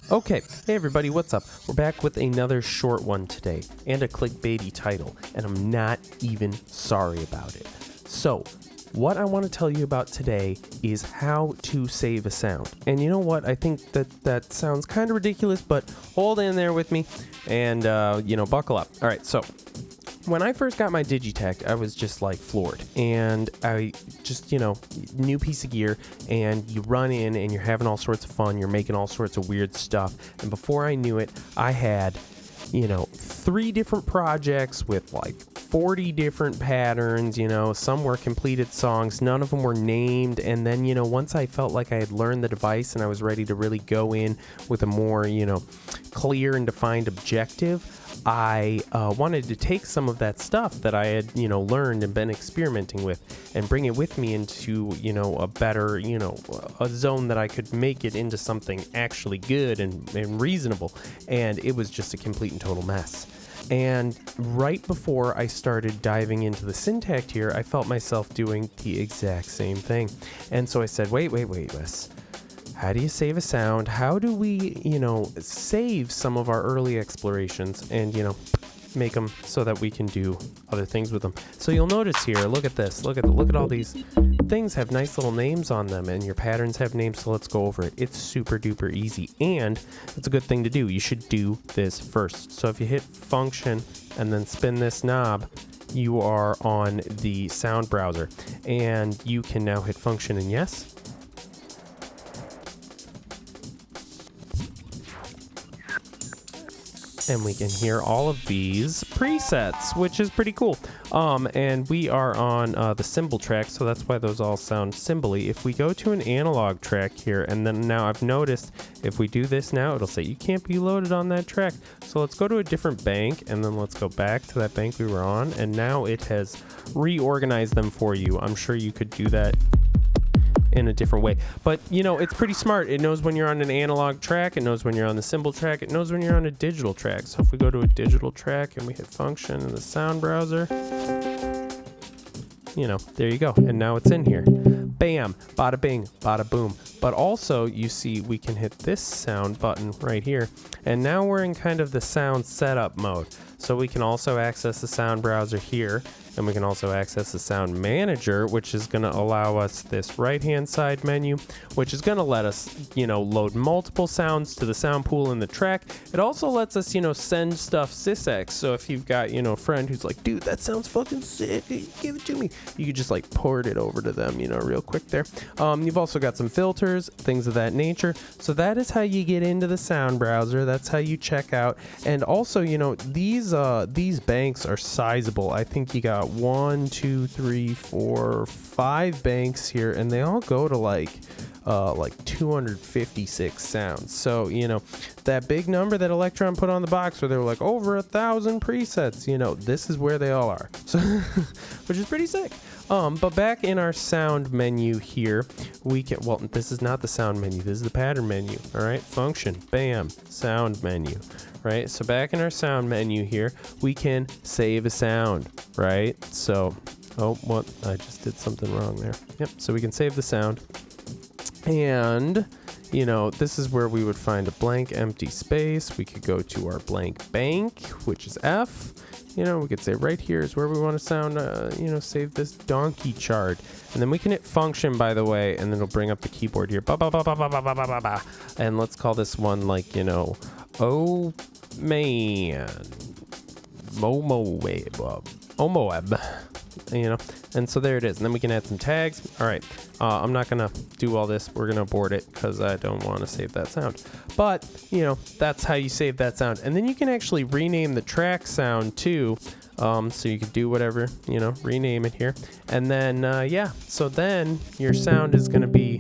Okay, hey everybody, what's up? We're back with another short one today, and a clickbaity title, and I'm not even sorry about it. So, what I want to tell you about today is how to save a sound. And you know what? I think that sounds kind of ridiculous, but hold in there with me and, buckle up. All right, so when I first got my Digitakt, I was just like floored. And I just, new piece of gear, and you run in and you're having all sorts of fun. You're making all sorts of weird stuff. And before I knew it, I had, 3 different projects with like 40 different patterns, some were completed songs, none of them were named. And then, once I felt like I had learned the device and I was ready to really go in with a more, clear and defined objective, I wanted to take some of that stuff that I had, learned and been experimenting with and bring it with me into, a better, a zone that I could make it into something actually good and reasonable. And it was just a complete and total mess. And right before I started diving into the Syntakt here, I felt myself doing the exact same thing. And so I said, wait, Wes. How do you save a sound? How do we, save some of our early explorations and, make them so that we can do other things with them? So you'll notice here, look at this. Look at all these things have nice little names on them, and your patterns have names, so let's go over it. It's super duper easy, and it's a good thing to do. You should do this first. So if you hit function and then spin this knob, you are on the sound browser, and you can now hit function and yes. And we can hear all of these presets, which is pretty cool. And we are on the cymbal track, so that's why those all sound cymbally. If we go to an analog track here, and then now I've noticed if we do this now, it'll say you can't be loaded on that track. So let's go to a different bank, and then let's go back to that bank we were on, and now it has reorganized them for you. I'm sure you could do that in a different way, but it's pretty smart. It knows when you're on an analog track, it knows when you're on the cymbal track, it knows when you're on a digital track. So if we go to a digital track and we hit function in the sound browser, there you go, and now it's in here. Bam, bada bing, bada boom. But also you see we can hit this sound button right here, and now we're in kind of the sound setup mode. So we can also access the sound browser here, and we can also access the sound manager, which is going to allow us this right-hand side menu, which is going to let us, load multiple sounds to the sound pool in the track. It also lets us, send stuff sysx. So if you've got, a friend who's like, dude, that sounds fucking sick, give it to me, you could just like port it over to them, real quick there. You've also got some filters, things of that nature. So that is how you get into the sound browser. That's how you check out. And also, these banks are sizable. I think you got 1, 2, 3, 4, 5 banks here, and they all go to like 256 sounds. So that big number that Elektron put on the box where they were like over 1,000 presets, this is where they all are. So which is pretty sick. But back in our sound menu here, we can, this is not the sound menu, this is the pattern menu. All right, function, bam, sound menu. Right, so back in our sound menu here, we can save a sound, right? So, I just did something wrong there. Yep, so we can save the sound. And, this is where we would find a blank empty space. We could go to our blank bank, which is F. We could say right here is where we want to sound, save this donkey chart. And then we can hit function, by the way, and then it'll bring up the keyboard here. And let's call this one like, oh man, Momoeb, and so there it is. And then we can add some tags. All right, I'm not gonna do all this. We're gonna abort it because I don't want to save that sound. But that's how you save that sound. And then you can actually rename the track sound too. So you could do whatever, rename it here. And then so then your sound is gonna be,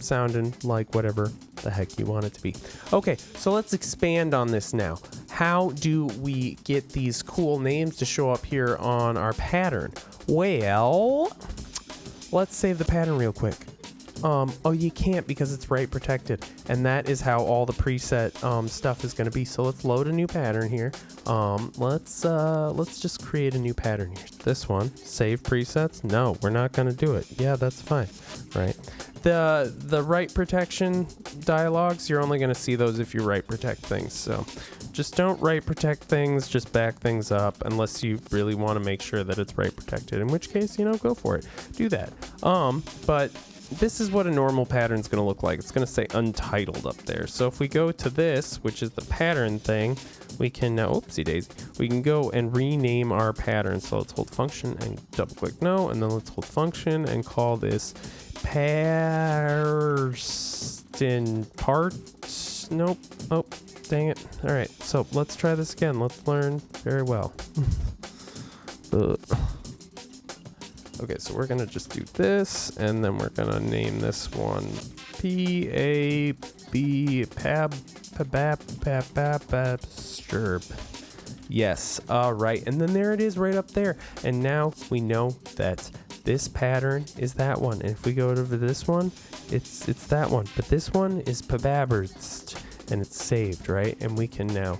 sounding like whatever the heck you want it to be. Okay, so let's expand on this now. How do we get these cool names to show up here on our pattern? Well, let's save the pattern real quick. You can't because it's write protected, and that is how all the preset stuff is going to be. So let's load a new pattern here. Let's just create a new pattern here. This one, save presets. No, we're not going to do it. Yeah, that's fine, right? The write protection dialogues, you're only going to see those if you write protect things. So just don't write protect things, just back things up unless you really want to make sure that it's write protected, in which case, go for it. Do that. But this is what a normal pattern is going to look like. It's going to say untitled up there. So if we go to this, which is the pattern thing, we can now, oopsie daisy, we can go and rename our pattern. So let's hold function and double click no, and then let's hold function and call this Parson parts. Nope. Oh, dang it. All right. So let's try this again. Let's learn very well. Okay, so we're gonna just do this, and then we're gonna name this one P-A-B Sturb. Yes, all right, and then there it is right up there. And now we know that this pattern is that one. And if we go to this one, it's that one. But this one is Pababerst, and it's saved, right? And we can now,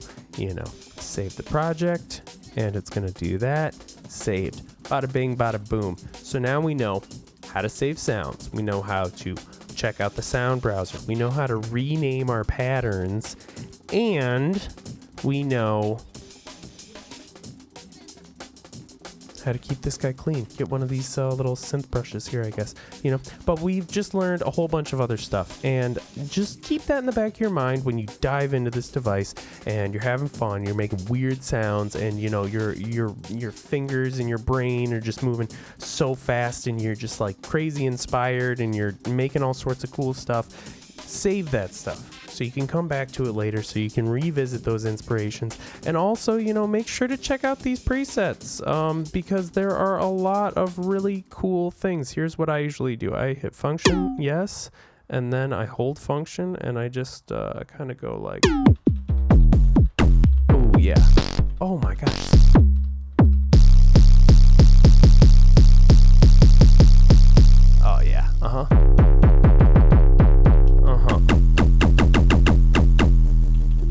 save the project, and it's gonna do that. Saved. Bada bing, bada boom. So now we know how to save sounds. We know how to check out the sound browser. We know how to rename our patterns, and we know how to keep this guy clean. Get one of these little synth brushes here, I guess, but we've just learned a whole bunch of other stuff, and just keep that in the back of your mind when you dive into this device and you're having fun, you're making weird sounds, and your fingers and your brain are just moving so fast, and you're just like crazy inspired, and you're making all sorts of cool stuff. Save that stuff so you can come back to it later, so you can revisit those inspirations. And also, make sure to check out these presets, because there are a lot of really cool things. Here's what I usually do. I hit function, yes, and then I hold function, and I just kind of go like, oh yeah, oh my gosh. Oh yeah,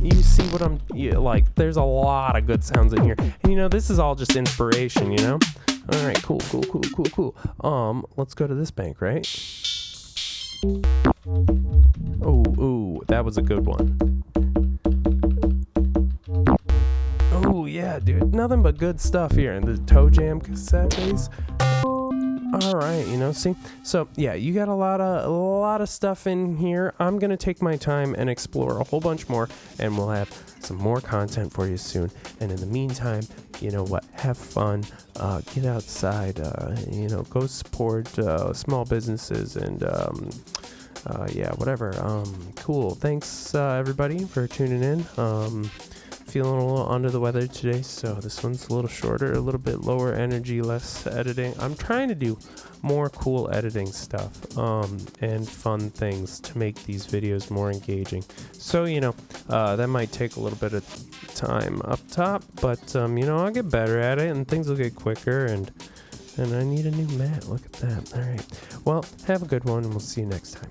You see what I'm like? There's a lot of good sounds in here, and this is all just inspiration. All right, cool. Let's go to this bank, right? Oh, that was a good one. Oh yeah, dude, nothing but good stuff here. And the Toe Jam cassette base. All right, see, so yeah, you got a lot of stuff in here. I'm gonna take my time and explore a whole bunch more, and we'll have some more content for you soon. And in the meantime, have fun, get outside, go support small businesses, and yeah, whatever. Cool. Thanks everybody for tuning in. Feeling a little under the weather today, so this one's a little shorter, a little bit lower energy, less editing. I'm trying to do more cool editing stuff and fun things to make these videos more engaging. So that might take a little bit of time up top, but I'll get better at it, and things will get quicker, and I need a new mat. Look at that. All right, well, have a good one, and we'll see you next time.